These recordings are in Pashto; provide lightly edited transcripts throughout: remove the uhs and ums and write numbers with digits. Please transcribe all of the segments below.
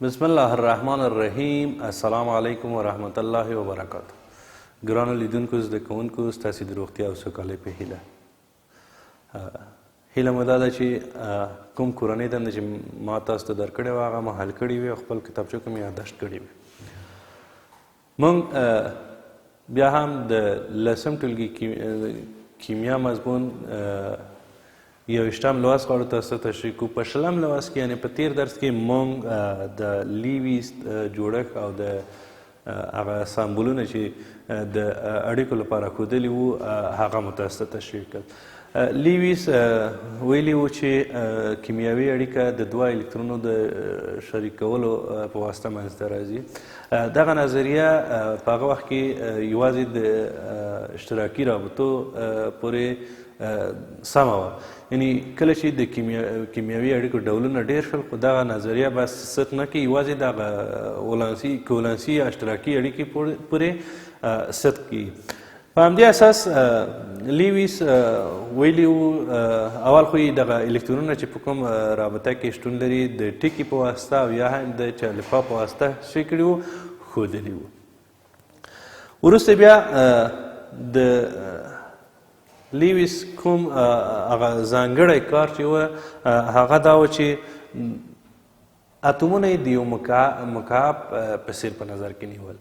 بسم الله الرحمن الرحیم. السلام علیکم و رحمت الله و برکاته. ګرانو لیدونکو، زده کوونکو، ستاسې د روغتیا او سوکالۍ په هیله مو دا ده چې کوم کورنۍ دنده چې ما تاسو ته درکړې وه هغه مو حل کړې وي او خپل کتابچو کې مې یادداشت کړې وي. موږ بیا هم د 10م ټولګي کیمیا مضمون 21م لوست غواړو تاسو ته تشریح کوو. په 20م لوست کې یعنې په تیر درس کې موږ د لیویس جوړښت او د هغه سمبولونه چې د اړیکو لپاره ښودلي وو هغه مو تاسو ته تشریح کړل. لیویس ویلي وو چې کیمیاوي اړیکه د دوه الکترونو د شریک کولو په واسطه منځته راځي. دغه نظریه په هغه وخت کې یوازې د اشتراکي رابطو پورې سمه وه، یعنې کله چې د کیمیاوي اړیکو ډولونه ډېر شول خو دغه نظریه بس صدق نه کوي، یوازې دغه کولانسي یا اشتراکي اړیکې پورې صدق کوي. په همدې اساس لیویس ویلي وو اول خو یې دغه الکترونونه چې په کوم رابطه کې شتون لري د ټکي په واسطه او یا هم د چالفا په واسطه څه کړي وو، ښودلي وو. وروسته بیا د لیویس کوم هغه ځانګړی کار چې و هغه دا و چې اتومونه یې د یو مکعب په څېر په نظر کې نیول.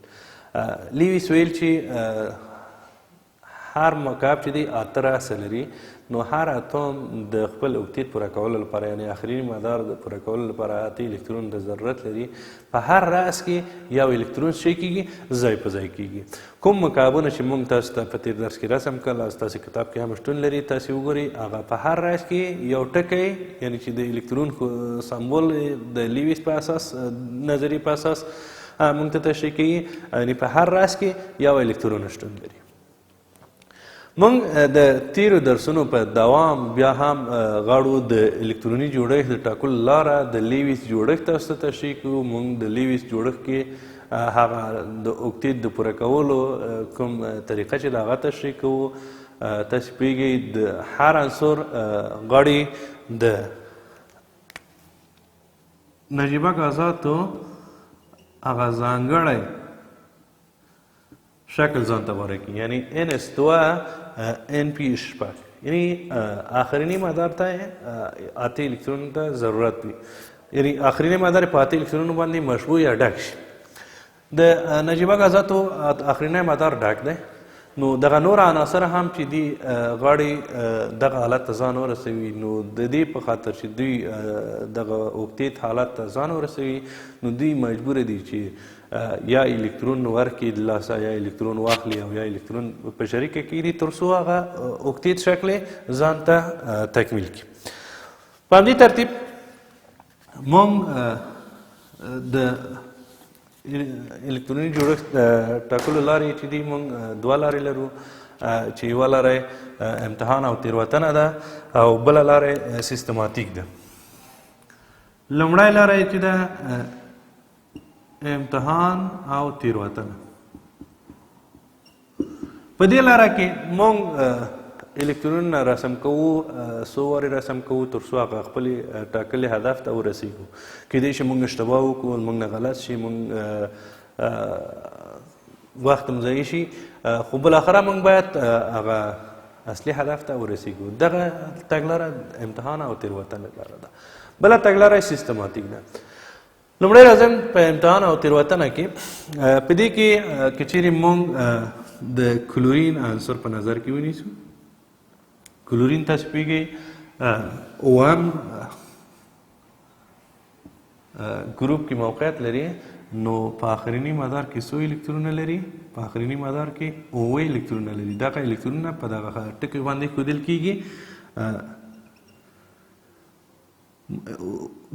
لیویس ویل چې هر مکعب چې دی 8 رأسه لري، نو هر اتوم د خپل اوکتیت پوره کولو لپاره یعنې آخري مدار د پوره کولو لپاره 8 الکترون د ضرورت لري. په هر رأس کې یو الکترون څه کېږي، ځای په ځای کېږي. کوم مکعبونه چې موږ تاسو ته په تېر درس کې رسم کړل او ستاسې کتاب کې هم شتون لري تاسې وګورئ، هغه په هر رأس کې یو ټکی یعنې چې د الکترون سمبول د لیویس په اساس نظریې په اساس موږ ته تشریح کوي، یعنې په هر رأس کې یو الکترون شتون لري. موږ د تیرو درسونو په دوام بیا هم غواړو د الکتروني جوړښت د ټاکلو لاره د لیویس جوړښت تاسو ته تشریح کوو. موږ د لیویس جوړښت کې هغه د اوکتیت د پوره کولو کوم طریقه چې د هغه تشریح کوو. تاسې پوهېږئ د هر عنصر غواړي د نجیبه ګازاتو هغه ځانګړی شکل ځان ته غوره کړي، یعنې NS2 NP6، یعنې آخریني مدار ته 8 الکترون ته ضرورت وي، یعنې آخریني مدار په 8 الکترونو باندې مشبوع یا ډک شي. د نجیبه ګازاتو آخرینی مدار ډک دی، نو دغه نور عناصر هم چې دي غواړي دغه حالت ته ځان ورسوي، نو د دې په خاطر چې دوی دغه اوکتیت حالت ته ځان ورسوي نو دوی مجبوره دي چې یا الکترون ورکړي د لاسه یا الکترون واخلي او یا الکترون په شریکه کړي تر څو هغه اوکتیت شکل ځان ته تکمیل کړي. په همدې ترتیب موږ د الکتروني جوړښت ټاکلو لارې چې دي موږ دوه لارې لرو، چې یوه لاره امتحان او تېروتنه ده او بله لاره سیستماتیک ده. لومړی لاره چې ده امتحان او تېروتنه. په دې لاره کې موږ الکترونونه رسم کوو، څو وارې رسم کوو تر څو هغه خپلې ټاکلي هدف ته ورسېږو. کیدای شي موږ اشتباه وکړو، موږ نه غلط شي، موږ وخت هم ضایع شي، خو بالاخره موږ باید هغه اصلي هدف ته ورسېږو. دغه تګلاره امتحان او تېروتنه لاره ده. بله تګلاره سیستماتیک ده. لومړی راځم په امتحان او تېروتنه کې. په دې کې که چیرې موږ د کلورین عنصر په نظر کې ونیسو، کلورین تاسو پوهېږئ اووم ګروپ کې موقعیت لري، نو په آخریني مدار کې څو الکترونه لري؟ په آخریني مدار کې 9 الکترونه لري. دغه الکترونه په دغه ټکي باندې ښودل کېږي.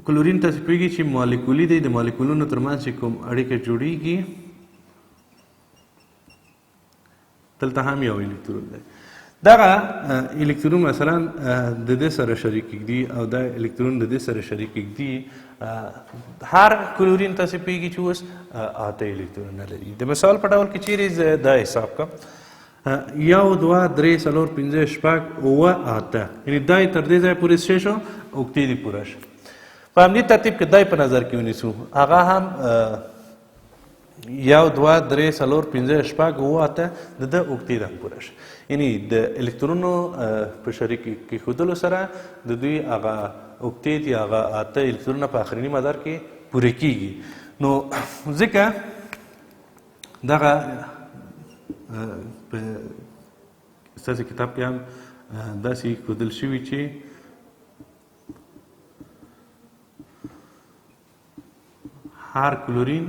کلورین تاسو پوهېږئ چې مالیکولي دی، د مالیکولونو ترمنځ چې کوم اړیکه جوړیږي دلته هم یو الکترون دی. دغه الکترون مثلا د دې سره شریک کېږدي او دا الکترون د دې سره شریک کېږدي. هر کلورین تاسو پوهېږئ چې اوس 8 الکترونه لري. د مثال په ډول کې چیرې زه دا حساب کړم 1 2 3 4 5 6 7 8، یعنې دا یې تر دې ځایه پورې څه شو؟ اوکتیت یې پوره شو. په همدې ترتیب کې دای په نظر کې ونیسو هغه هم 1 2 3 4 5 6 7 د ده اوکتید هم پوره شي یعنی د الکترونو په شریک کېښودلو سره د دوی هغه اوکتید یا هغه 8 الکترونونه په آخریني مدار کې پوره کیږي نو ځکه دغه په ستاسې کتاب کې هم داسې ښودل شوي چې هر کلورین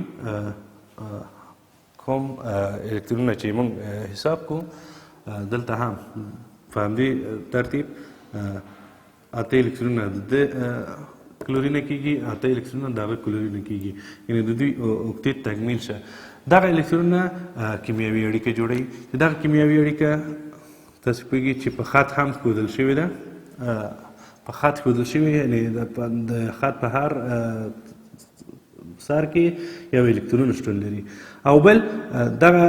کوم الکترونونه چې موږ حساب کو دلته هم په همدې ترتیب 8 الکترونونه د کلورینه کیږي 8 الکترونونه د هغه کلورینه کیږي یعنې د دوی اوکتید تکمیل شه دغه الکترونونه کیمیاوي اړیکه جوړوي چې دغه کیمیاوي اړیکه تاسو پوهېږئ چې په خط هم ښودل شوې ده په خط ښودل شوې یعنې د خط په هر سر کې یو الکترون شتون لري او بل دغه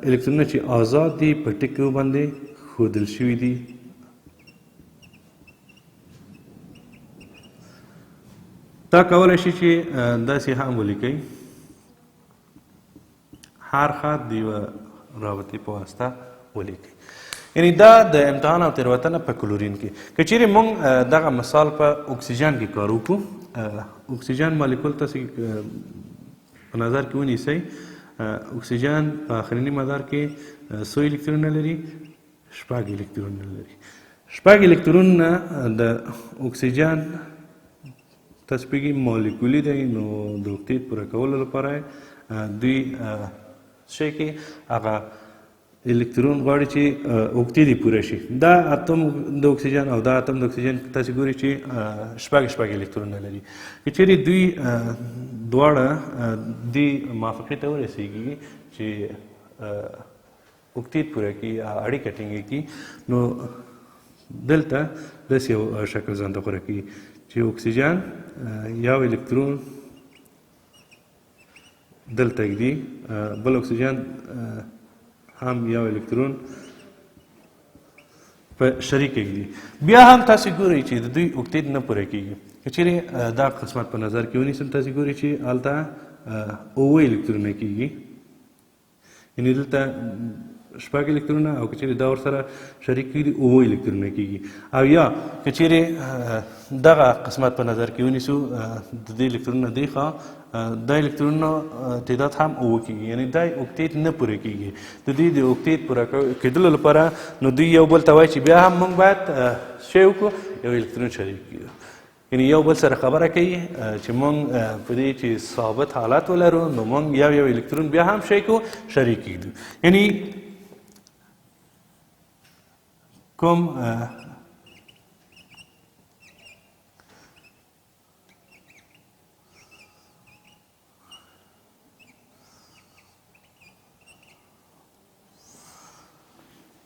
الکترونونه چې آزاد دي په ټکو باندې ښودل شوي دي دا کولی شي چې داسې هم ولیکئ هر خط د یوه رابطې په واسطه ولیکئ یعنی دا د امتحان او تېروتنه په کلورین کې که چیرې موږ دغه مثال په اکسیجن کې کار وکړو اکسیجن مالیکول تاسې په نظر کې ونیسئ اکسیجن په آخریني مدار کې څو الکترونونه لري 6 الکترونونه لري 6 الکترونونه د اکسیجن تاسو پوهېږئ مالیکولي دی نو د اوکتید پوره کولو لپاره دوی شی کې هغه الکترون غواړي چې اوکتید یې پوره شي دا اتم د اکسیجن او دا اتم د اکسیجن تاسې ګورئ چې 6 الکترونونه لري که چیرې دوی دواړه دې موافقې ته ورسېږي چې اوکتید پوره کړي اړیکه ټینګه کړي نو دلته داسې یو شکل ځان ته غوره کړي چې اکسیجن یو الکترون دلته ږدي بل اکسیجن هم یو الکترون په شریک ږدي بیا هم تاسې ګورئ چې د دوی اوکتید نه پوره کیږي که چیرې دا قسمت په نظر کې ونیسم تاسې ګورئ چې هلته 9 الکترونه کیږي یعنې دلته 6 الکترونه او که چیرې دا ورسره شریک کړي 9 الکترونه کیږي او یا که چیرې دغه قسمت په نظر کې ونیسو د دې الکترونونه دی خوا دا الکترونونو تعداد هم 9 کیږي یعنې دا اوکتید نه پوره کیږي د دوی د اوکتید پوره کېدلو لپاره نو دوی یو بل ته وایي چې بیا هم موږ باید شی وکړو یو الکترون شریک کړو یعنې یو بل سره خبره کوي چې موږ په دې چې ثابت حالت ولرو نو موږ یو الکترون بیا هم شی کو شریک کړو یعنې کوم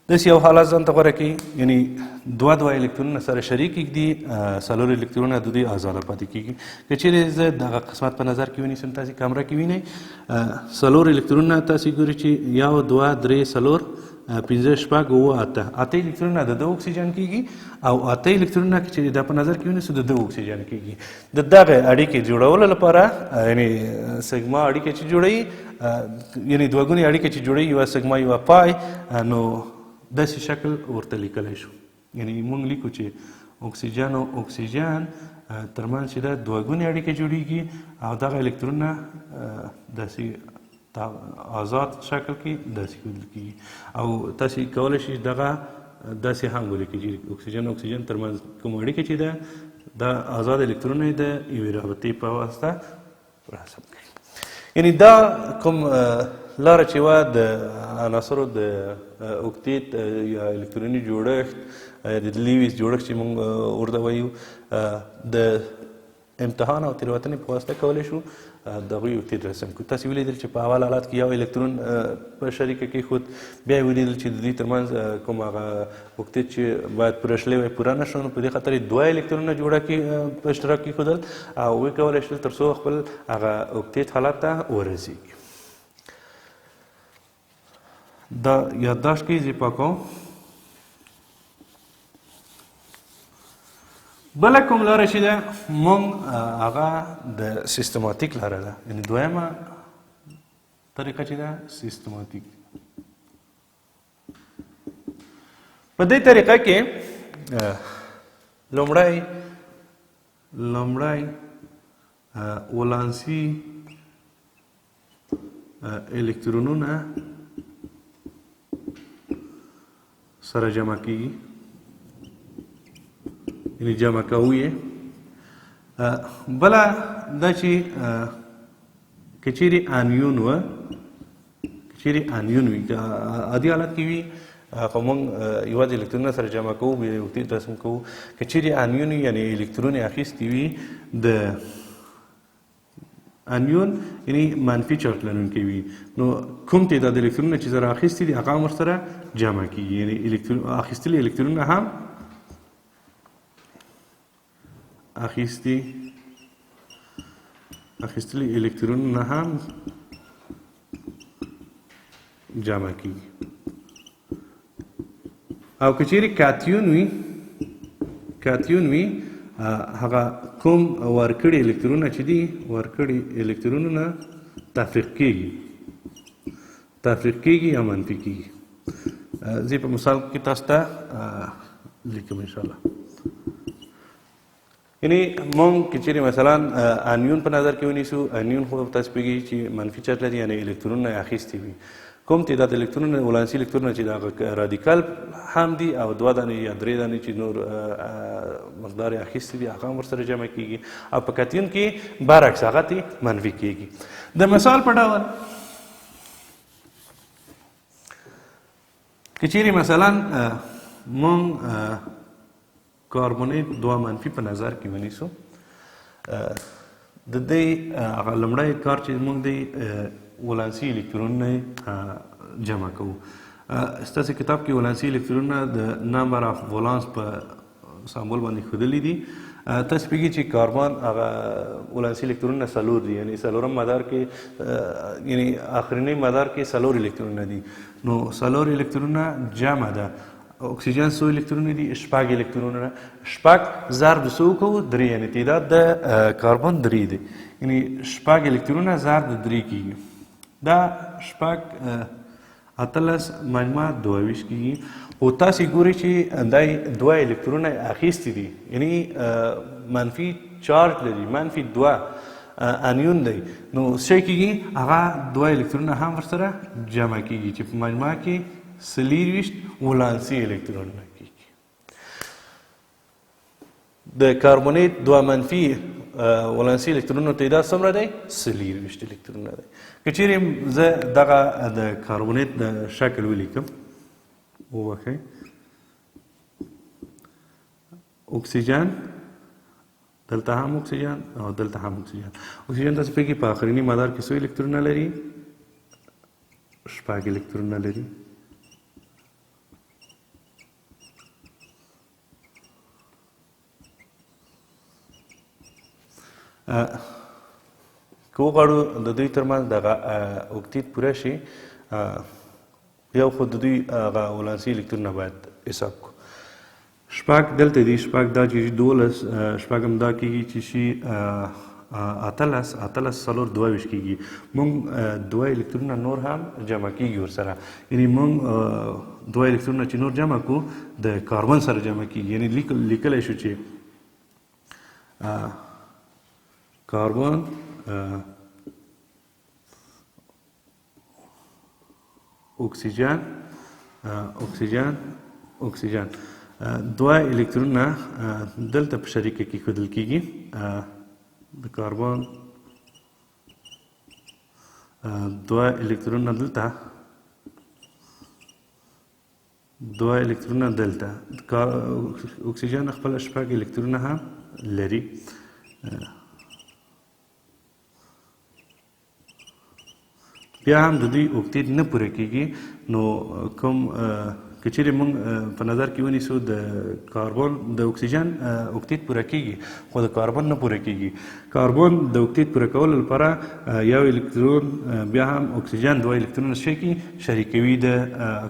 داسې یو حالت ځان ته غوره کړي یعنې 2 الکترونونه سره شریک کږدي 4 الکترونونه د دوی ازاده پاتې کېږي که چیرې زه دغه قسمت په نظر کې ونیسم تاسې کامره کې وینئ 4 الکترونونه تاسې ګورئ چې 1 2 3 4 5 6 7 8 الکترونونه د دغه اکسیجن کېږي او 8 الکترونونه چې دا په نظر کې ونیسو د دغه اکسیجن کېږي د دغه اړیکې جوړولو لپاره یعنې سګما اړیکې چې جوړوي یعنې دوه ګونې اړیکې چې جوړوي یوه سګما یوه پای نو داسې شکل ورته لیکلی شو یعنې موږ لیکو چې اکسیجن او اکسیجن ترمنځ چې دا دوه ګونې اړیکې جوړیږي او دغه الکترونونه داسې آزاد شکل کې داسې ښودل کېږي او تاسې کولی شئ دغه داسې هم ولیکئ چې اکسیجن او اکسیجن ترمنځ کوم اړیکه چې ده دا آزاد الکترونونه یې د یوې رابطې په واسطه رسم کوي یعنې دا کوم لاره چې وه د عناصرو د اوکتید یا الکتروني جوړښت د لیویس جوړښت چې موږ ورته وایو د امتحان او تېروتنې په واسطه کولی شو د هغوی اوکتید رسم کړو تاسې ولیدل چې په اول حالات کې یو الکترون په شریکه کېښود بیا یې ولیدل چې د دوی ترمنځ کوم هغه اوکتید چې باید پوره شلی وی پوره نه شو نو په دې خاطر یې 2 الکترونونه جوړه کړي په اشتراک کېښودل او ویې کولی شول تر څو خپل هغه اوکتید حالت ته ورسېږي دا یادداشت کې زه پاکوم بله کوم لاره چې ده مونږ هغه د سیستماتیک لاره ده، یعنې دویمه طریقه چې ده سیستماتیک. په دې طریقه کې لومړی ولانسي الکترونونه سره جمع کیږي، یعنی جمع کوو یې. بله دا چې که چیرې انیون وه، که چیرې انیون وي، عادي حالت کې وي خو موږ یوازې الکترونونه سره جمع کوو، بیا یې اوکتیت رسم کوو. که چیرې انیون وي یعنې الکترون یې اخیستی وي، د انیون یعنی منفي چارج لرونکی وي، نو کوم تعداد الکترونونه چې سره اخیستي دي هغه هم ورسره جمع کېږي، یعنې اخیستلي الکترونونه هم اخیستلي الکترونونه هم جمع کېږي. او که چیرې کاتیون وي هغه کوم ورکړي الکترونونه چې دي، ورکړي الکترونونه تفریق کېږي یا منفي کېږي. زه په مثال کې تاسو ته لیکم انشاءالله. یعنی مونږ که چیرې مثلا انیون په نظر کې ونیسو، انیون خو تاسو پوهېږئ چې منفي چارج لري، یعنې الکترونونه یې اخیستي وي. کوم تعداد الکترونونه ولانسي الکترونونه چې د هغه رادیکال هم دي او 2 دانې یا 3 دانې چې نور مقدار یې اخیستي دي هغه هم ورسره جمع کېږي. او په کتیون کې برعکس هغه ترې منفي کېږي. د مثال په ډول که چیرې مثلا مونږ کاربونیت 2 منفي په نظر کې ونیسو، د دې هغه لومړی کار چې مونږ دی ولانسي الکترونونه جمع کوو. ستاسو کتاب کې ولانسي الکترونونه د نمبر اف ولانس په سمبول باندې ښودلي دي. تاسو پوهېږئ چې کاربن هغه ولانسي الکترونونه 4 دي، یعنې 4م مدار کې یعنې آخرنی مدار کې 4 الکترونونه دي، نو 4 الکترونونه جمع ده. اکسیجن 100 الکترونونه دي، 6 الکترونونه، 6 ضرب د 100 کوو 3، یعنې تعداد د کاربن 3 دی، یعنې 6 الکترونونه ضرب د 3 کېږي. دا 6 اتلس مجموعه 22 کېږي. خو تاسې ګورئ چې دا 2 الکترونه اخیستي دي، یعنې منفي چارج لري، منفي 2 انیون دی، نو څه کېږي هغه 2 الکترونه هم ورسره جمع کېږي چې په مجموعه کې 24 ولانسي الکترونونه کېږي. د کاربونیت 2 منفي ولانسي الکترونونو تعداد څومره دی؟ 24 الکترونونه دی. که چیرې زه دغه د کاربونیت د شکل ولیکم، وبخئ، اکسیجن دلته هم اکسیجن او دلته هم اکسیجن. اکسیجن تاسو پوهېږئ په آخرني مدار کې څو الکترونونه لري؟ 6 الکترونونه لري. که وغواړو د دوی ترمنځ دغه اوکتیت پوره شي، یو خو د دوی هغه ولانسي الکترونونه باید حساب کړو. 6 دلته دي، 6 دا چې 12، 6 دا کېږي چې شي 18، 4 22 کېږي. مونږ 2 الکترونونه نور هم جمع کېږي ورسره، یعنې مونږ 2 الکترونونه چې نور جمع کړو د کاربن سره جمع کېږي، یعنې لیکلی شو چې کاربن اکسیجن 2 الکترونونه دلته په شریکه کې ښودل کېږي. د کاربن 2 الکترونونه دلته، 2 الکترونونه دلته. اکسیجن خپل 6 الکترونونه هم لري. بیا هم د دوی اوکتیت نه پوره کېږي، نو کوم که که چیرې موږ په نظر کې ونیسو د کاربن د اکسیجن اوکتیت پوره کیږي خو د کاربن نه پوره کیږي. کاربن د اوکتیت پوره کولو لپاره یو الکترون بیا هم اکسیجن دوه الکترونه څه کوي شریکوي د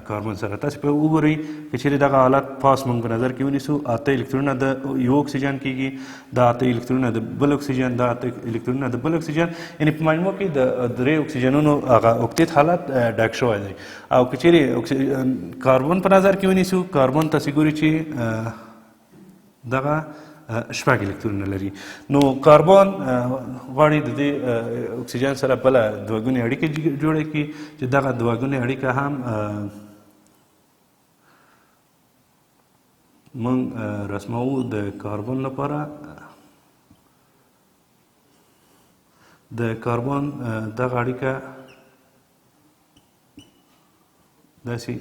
کاربن سره. تاسې په وګورئ که چیرې دغه حالت پاس موږ په نظر کې ونیسو 8 الکترونه د یو اکسیجن کیږي دا 8 الکترونه د بل اکسیجن دا 8 الکترونه د بل اکسیجن یعنې په مجموع کې د 3 اکسیجنونو هغه اوکتیت حالت ډک شوی دی. او که چیرې کاربن په نظر کې ونیسو کاربن تاسې ګوري چې دغه 6 الکترونه لري. نو کاربن غواړي د دې اکسیجن سره بله دوه ګونې اړیکه جوړه کړي چې دغه دوه ګونې اړیکه هم موږ رسموو د کاربن لپاره. د کاربن دغه اړیکه داسې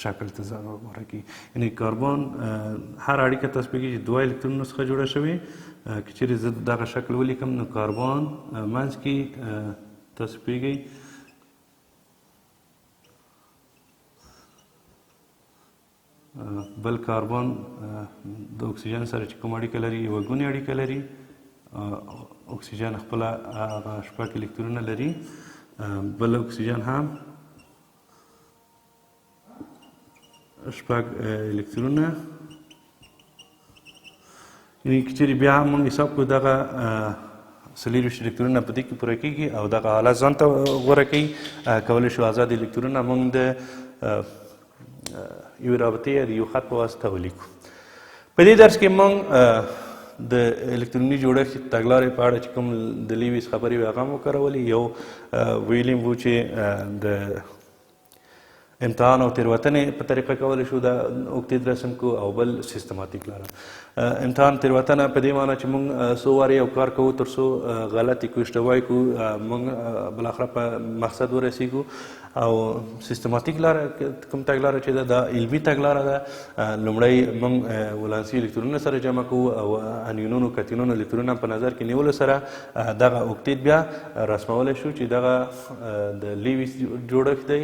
شکل ته ځان غوره کړي یعنې کاربن هر اړیکه تاسو پوهېږئ چې دوه الکترونو څخه جوړه شوې. که چیرې زه دغه شکل ولیکم نو کاربن منځ کې تاسو پوهېږئ بل کاربن د اکسیجن سره چې کوم اړیکه لري یوه ګونې اړیکه لري. اکسیجن خپله هغه 6 الکترونه لري بل اکسیجن هم 6 الکترونه. یعنې که چیرې بیا هم موږ حساب کړو دغه 24 الکترونه په دې کې پوره کېږي او دغه حالت ځان ته غوره کوي. کولی شو ازاد الکترونه موږ د یوې رابطې یا د یو خط په واسطه ولیکو. په دې درس کې موږ د الکتروني جوړښت تګلارې په اړه چې کوم د لیویس خبرې وې هغه هم وکارولې. یو ویلي وو چې د امتحان او تېروتنې په طریقه کولی شو دا اوکتیت رسم کو او بل سیستماتیک لاره. امتحان تېروتنه په دې معنی چې موږ څو وارې یو کار کوو تر څو غلطي کو اشتباهي کو موږ بالاخره په مقصد ورسیږو. او سیستماتیک لاره کوم تګلاره چې ده دا علمي تګلاره ده. لومړی موږ ولانسي الکترونونه سره جمع کوو او انیونونو کتیونونو الکترونونه په نظر کې نیولو سره دغه اوکتیت بیا رسمولی شو چې دغه د لیویس جوړښت دی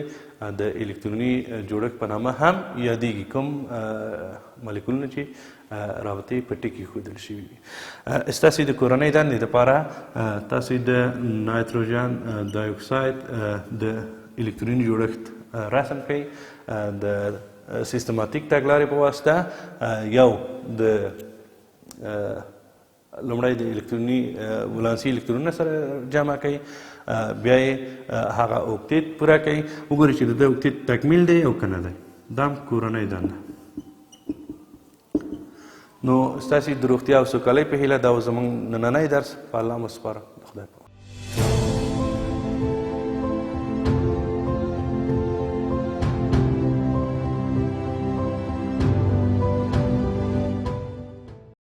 د الکتروني جوړښت په نامه هم یادیږي کوم مالیکولونه چې رابطې په ټکي ښودل شوي وي. ستاسې د کورنۍ دندې دپاره تاسې د نایتروجن ډای اکساید د الکتروني جوړښت رسم کړئ د سیستماتیک تګلارې په واسطه. یو د لومړی د الکتروني ولانسي الکترونونه سره جمع کوئ بیا یې هغه اوکتیت پوره کوئ وګورئ چې د ده اوکتیت تکمیل دی او که نه دی. دا هم کورنۍ دنده. نو ستاسې د روغتیا او سوکالۍ په هیله دا زموږ نننی درس په الله مو سپارم. د خدای